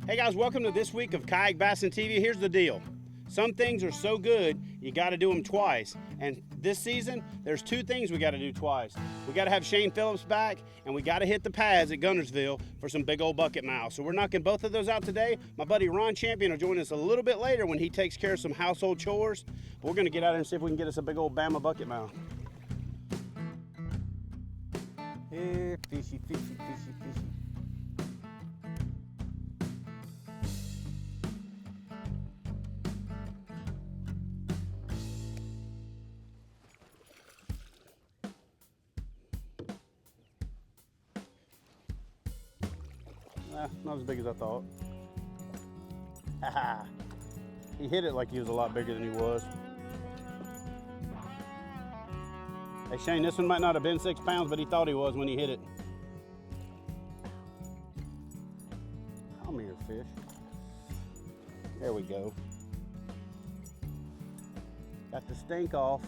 Hey guys, welcome to this week of Kayak Bassing TV. Here's the deal. Some things are so good, you gotta do them twice. And this season, there's two things we gotta do twice. We gotta have Shane Phillips back, and we gotta hit the pads at Guntersville for some big old bucket miles. So we're knocking both of those out today. My buddy Ron Champion will join us a little bit later when he takes care of some household chores. But we're gonna get out there and see if we can get us a big old Bama bucket mile. Here, fishy, fishy, fishy, fishy. Not as big as I thought. Haha. He hit it like he was a lot bigger than he was. Hey Shane, this one might not have been 6 pounds, but he thought he was when he hit it. Come here, fish. There we go. Got the stink off.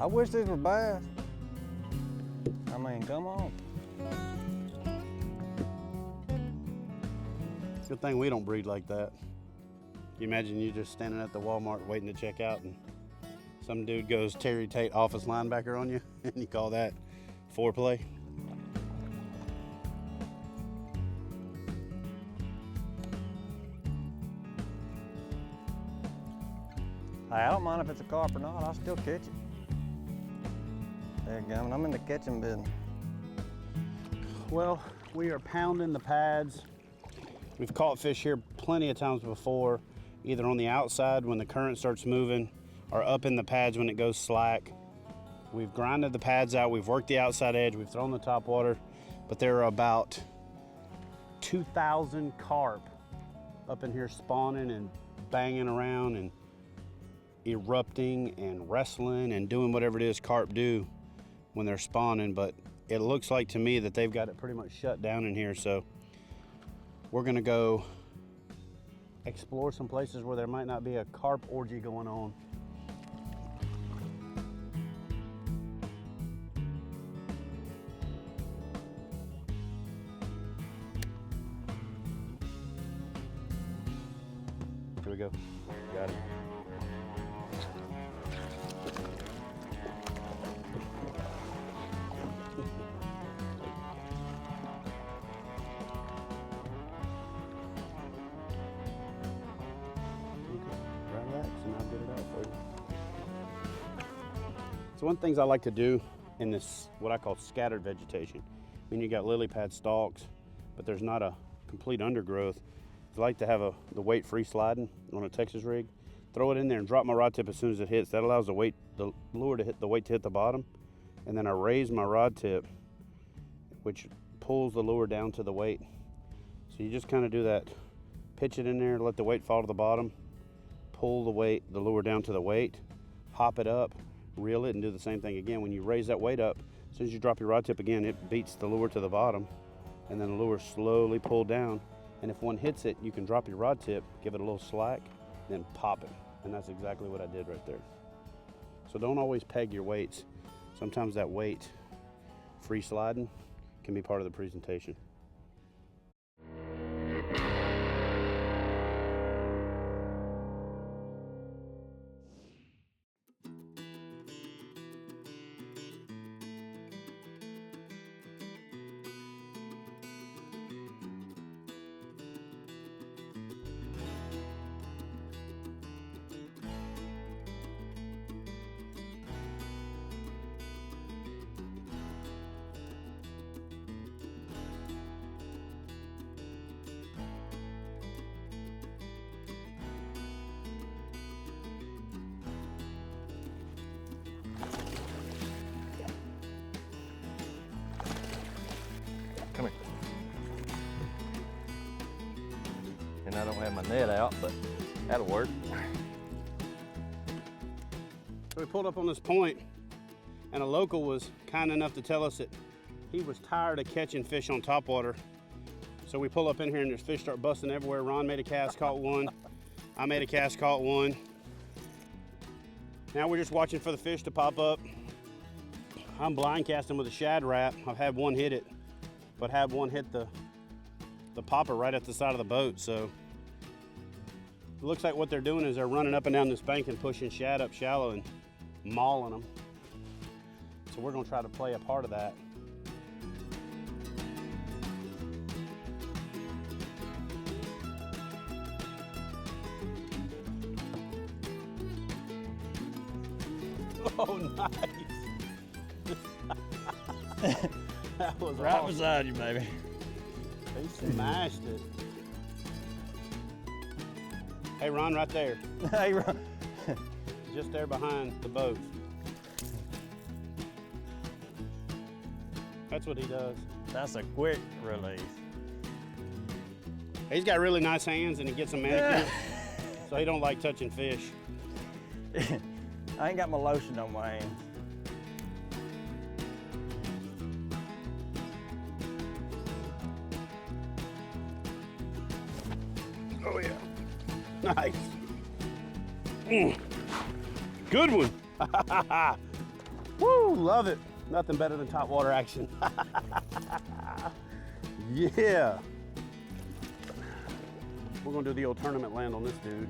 I wish these were bass. I mean, come on. Good thing we don't breed like that. You imagine you just standing at the Walmart waiting to check out and some dude goes Terry Tate office linebacker on you and you call that foreplay. Hey, I don't mind if it's a carp or not, I'll still catch it. There you go, I'm in the catching business. Well, we are pounding the pads. We've caught fish here plenty of times before, either on the outside when the current starts moving or up in the pads when it goes slack. We've grinded the pads out, we've worked the outside edge, we've thrown the top water, but there are about 2,000 carp up in here spawning and banging around and erupting and wrestling and doing whatever it is carp do when they're spawning. But it looks like to me that they've got it pretty much shut down in here, so we're gonna go explore some places where there might not be a carp orgy going on. Here we go. Got it. So one of the things I like to do in this, what I call scattered vegetation, I mean you got lily pad stalks, but there's not a complete undergrowth. I like to have the weight free sliding on a Texas rig. Throw it in there and drop my rod tip as soon as it hits. That allows the lure to hit the bottom. And then I raise my rod tip, which pulls the lure down to the weight. So you just kind of do that, pitch it in there, let the weight fall to the bottom, pull the lure down to the weight, hop it up, reel it, and do the same thing again. When you raise that weight up, as soon as you drop your rod tip again, it beats the lure to the bottom, and then the lure slowly pull down. And if one hits it, you can drop your rod tip, give it a little slack, then pop it. And that's exactly what I did right there. So don't always peg your weights. Sometimes that weight free sliding can be part of the presentation. Come here. And I don't have my net out, but that'll work. So we pulled up on this point, and a local was kind enough to tell us that he was tired of catching fish on topwater. So we pull up in here and there's fish start busting everywhere. Ron made a cast, caught one. I made a cast, caught one. Now we're just watching for the fish to pop up. I'm blind casting with a shad wrap. I've had one hit it, but had one hit the popper right at the side of the boat. So it looks like what they're doing is they're running up and down this bank and pushing shad up shallow and mauling them. So we're gonna try to play a part of that. Oh, nice. That was Right awesome. beside you, baby. He smashed it. Hey, Ron, right there. Hey, Ron. Just there behind the boat. That's what he does. That's a quick release. He's got really nice hands and he gets them manicured, so he don't like touching fish. I ain't got my lotion on my hands. Oh yeah, nice. Good one. Woo, love it. Nothing better than top water action. Yeah. We're gonna do the old tournament land on this dude.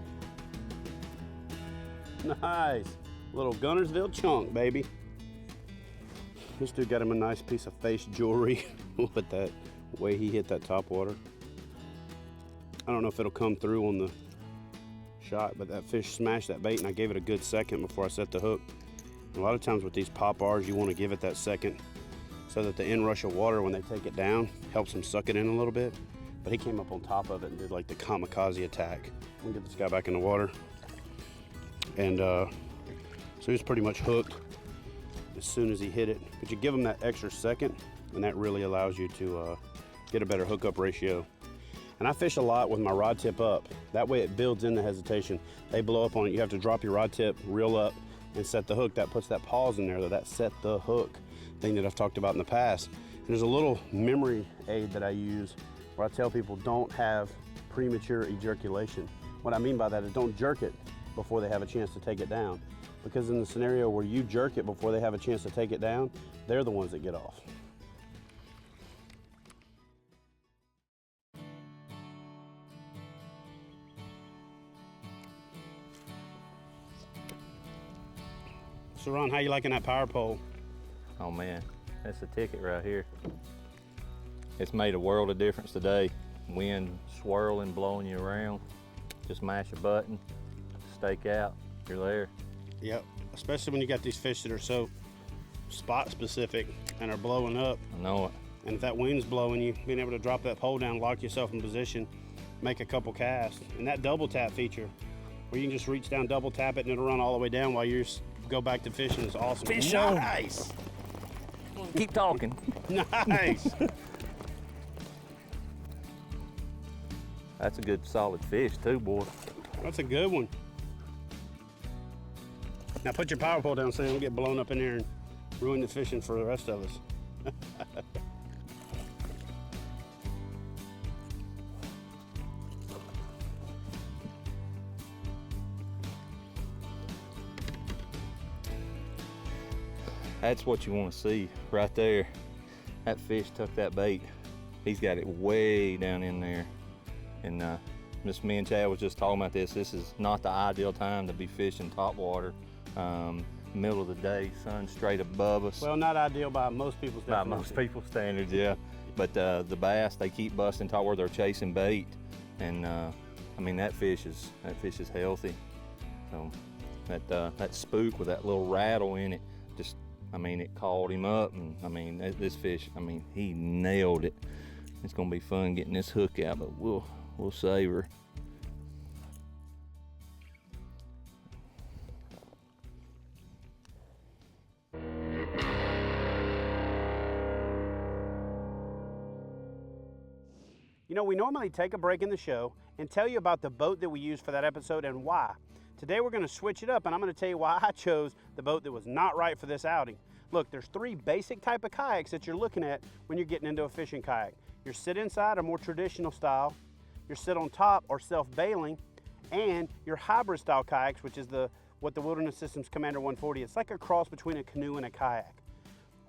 Nice. Little Guntersville chunk, baby. This dude got him a nice piece of face jewelry with that way he hit that top water. I don't know if it'll come through on the shot, but that fish smashed that bait and I gave it a good second before I set the hook. A lot of times with these pop bars, you want to give it that second so that the inrush of water, when they take it down, helps them suck it in a little bit. But he came up on top of it and did like the kamikaze attack. We'll get this guy back in the water. And so he was pretty much hooked as soon as he hit it. But you give him that extra second and that really allows you to get a better hookup ratio. And I fish a lot with my rod tip up. That way it builds in the hesitation. They blow up on it. You have to drop your rod tip, reel up, and set the hook. That puts that pause in there, that set the hook thing that I've talked about in the past. And there's a little memory aid that I use where I tell people don't have premature ejaculation. What I mean by that is don't jerk it before they have a chance to take it down. Because in the scenario where you jerk it before they have a chance to take it down, they're the ones that get off. So Ron, how you liking that power pole? Oh man, that's a ticket right here. It's made a world of difference today. Wind swirling, blowing you around. Just mash a button, stake out, you're there. Yep, especially when you got these fish that are so spot specific and are blowing up. I know it. And if that wind's blowing you, being able to drop that pole down, lock yourself in position, make a couple casts. And that double tap feature, where you can just reach down, double tap it, and it'll run all the way down while you go back to fishing is awesome. Fish on. Nice. Keep talking. Nice. That's a good solid fish too, boy. That's a good one. Now put your power pole down so you don't get blown up in there and ruin the fishing for the rest of us. That's what you want to see right there. That fish took that bait. He's got it way down in there. And Miss me and Chad was just talking about this. This is not the ideal time to be fishing topwater. Middle of the day, sun straight above us. Well, not ideal by most people's By definition. most people's standards, yeah. But the bass, they keep busting topwater. They're chasing bait, and I mean that fish is healthy. So that spook with that little rattle in it, just I mean it called him up, and I mean this fish, I mean he nailed it. It's gonna be fun getting this hook out, but we'll savor. You know, we normally take a break in the show and tell you about the boat that we used for that episode and why. Today we're going to switch it up and I'm going to tell you why I chose the boat that was not right for this outing. Look, there's three basic type of kayaks that you're looking at when you're getting into a fishing kayak. your sit inside or more traditional style, your sit on top or self-bailing, and your hybrid style kayaks, which is what the Wilderness Systems Commander 140. It's like a cross between a canoe and a kayak.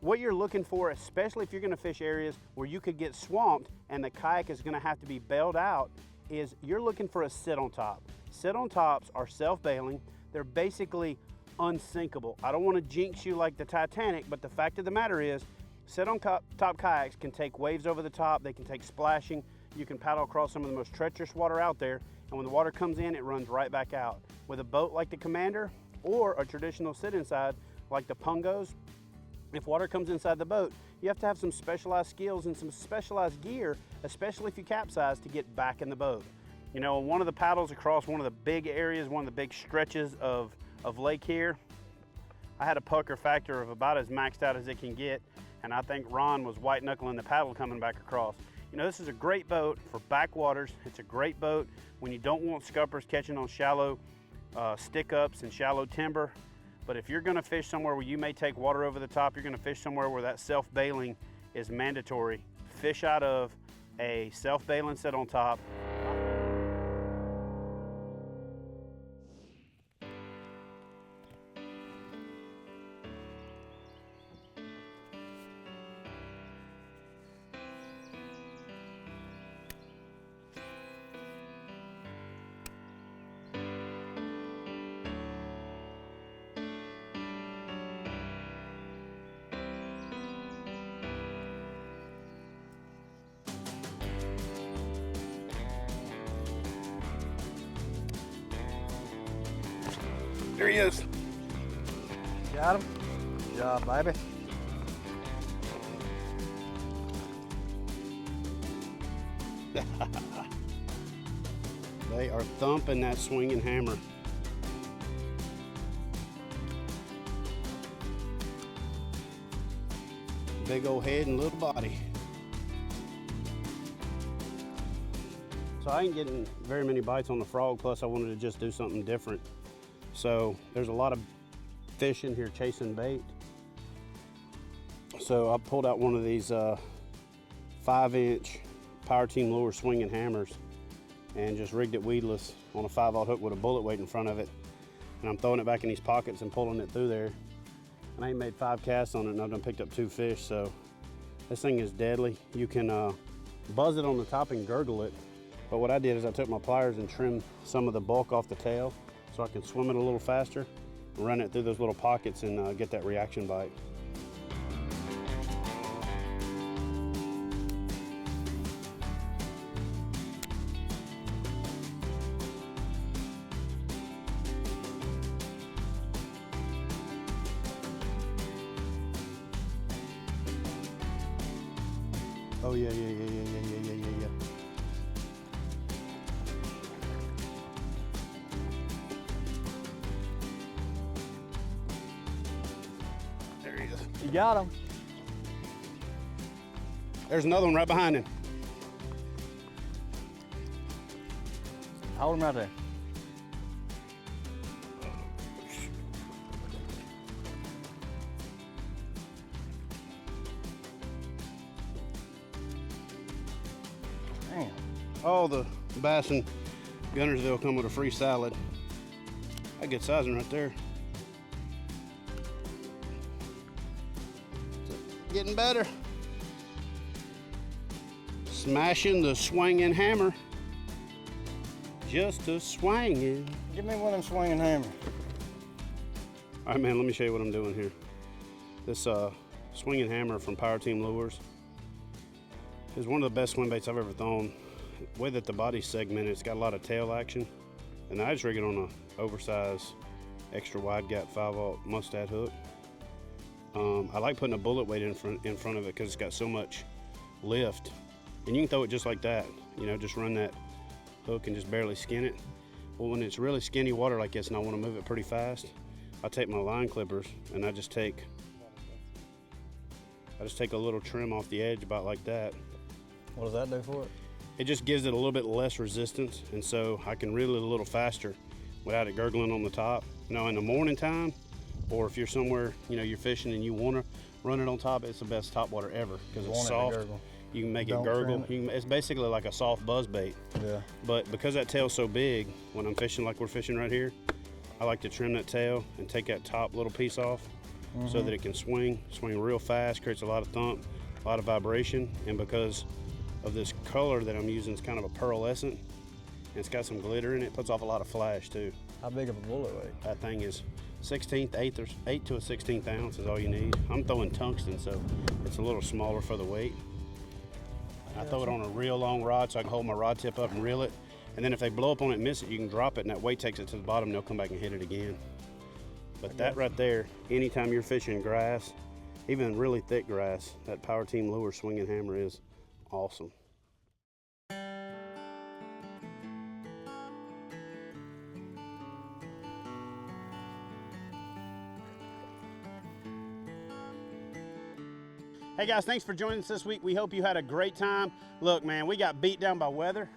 What you're looking for, especially if you're gonna fish areas where you could get swamped and the kayak is gonna have to be bailed out, is you're looking for a sit on top. Sit on tops are self-bailing. They're basically unsinkable. I don't want to jinx you like the Titanic, but the fact of the matter is, sit on top kayaks can take waves over the top. They can take splashing. You can paddle across some of the most treacherous water out there, and when the water comes in, it runs right back out. With a boat like the Commander or a traditional sit inside like the Pungos, if water comes inside the boat, you have to have some specialized skills and some specialized gear, especially if you capsize, to get back in the boat. You know, one of the paddles across one of the big areas, one of the big stretches of lake here, I had a pucker factor of about as maxed out as it can get, and I think Ron was white knuckling the paddle coming back across. You know, this is a great boat for backwaters. It's a great boat when you don't want scuppers catching on shallow stick-ups and shallow timber. But if you're gonna fish somewhere where you may take water over the top, you're gonna fish somewhere where that self-bailing is mandatory. Fish out of a self-bailing sit on top. There he is. Got him. Good job, baby. They are thumping that swinging hammer. Big old head and little body. So I ain't getting very many bites on the frog, plus I wanted to just do something different. So there's a lot of fish in here chasing bait. So I pulled out one of these 5-inch Power Team lure swinging hammers and just rigged it weedless on a 5/0 hook with a bullet weight in front of it. And I'm throwing it back in these pockets and pulling it through there. And I ain't made 5 casts on it, and I've done picked up 2 fish. So this thing is deadly. You can buzz it on the top and gurgle it. But what I did is I took my pliers and trimmed some of the bulk off the tail so I can swim it a little faster, run it through those little pockets and get that reaction bite. Oh yeah. There he is. You got him. There's another one right behind him. Hold him right there. Damn. Oh, the bass in Guntersville come with a free salad. That good sizing right there. Getting better. Smashing the swinging hammer. Just a swinging. Give me one of them swinging hammers. All right, man, let me show you what I'm doing here. This swinging hammer from Power Team Lures is one of the best swim baits I've ever thrown. The way that the body's segmented, it's got a lot of tail action. And I just rig it on an oversized, extra wide gap 5/0 mustad hook. I like putting a bullet weight in front of it because it's got so much lift. And you can throw it just like that. You know, just run that hook and just barely skin it. Well, when it's really skinny water like this and I want to move it pretty fast, I take my line clippers and I just take a little trim off the edge about like that. What does that do for it? It just gives it a little bit less resistance, and so I can reel it a little faster without it gurgling on the top. Now in the morning time, or if you're somewhere, you know, you're fishing and you want to run it on top, it's the best top water ever because it's soft. You can make it Don't gurgle. trim It's basically like a soft buzz bait. Yeah. But because that tail's so big, when I'm fishing like we're fishing right here, I like to trim that tail and take that top little piece off so that it can swing real fast, creates a lot of thump, a lot of vibration. And because of this color that I'm using, it's kind of a pearlescent, and it's got some glitter in it, puts off a lot of flash too. How big of a bullet weight? That thing is 1/16, 8 to a 16th ounce is all you need. I'm throwing tungsten, so it's a little smaller for the weight. I throw it on a real long rod so I can hold my rod tip up and reel it. And then if they blow up on it and miss it, you can drop it and that weight takes it to the bottom and they'll come back and hit it again. But that right there, anytime you're fishing grass, even really thick grass, that Power Team lure swinging hammer is awesome. Hey guys, thanks for joining us this week. We hope you had a great time. Look, man, we got beat down by weather.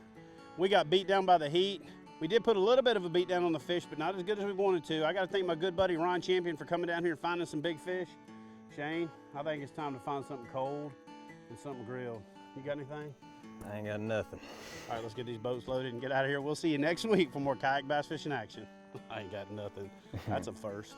We got beat down by the heat. We did put a little bit of a beat down on the fish, but not as good as we wanted to. I got to thank my good buddy Ron Champion for coming down here and finding some big fish. Shane, I think it's time to find something cold and something grilled. You got anything? I ain't got nothing. All right, let's get these boats loaded and get out of here. We'll see you next week for more kayak bass fishing action. I ain't got nothing. That's a first.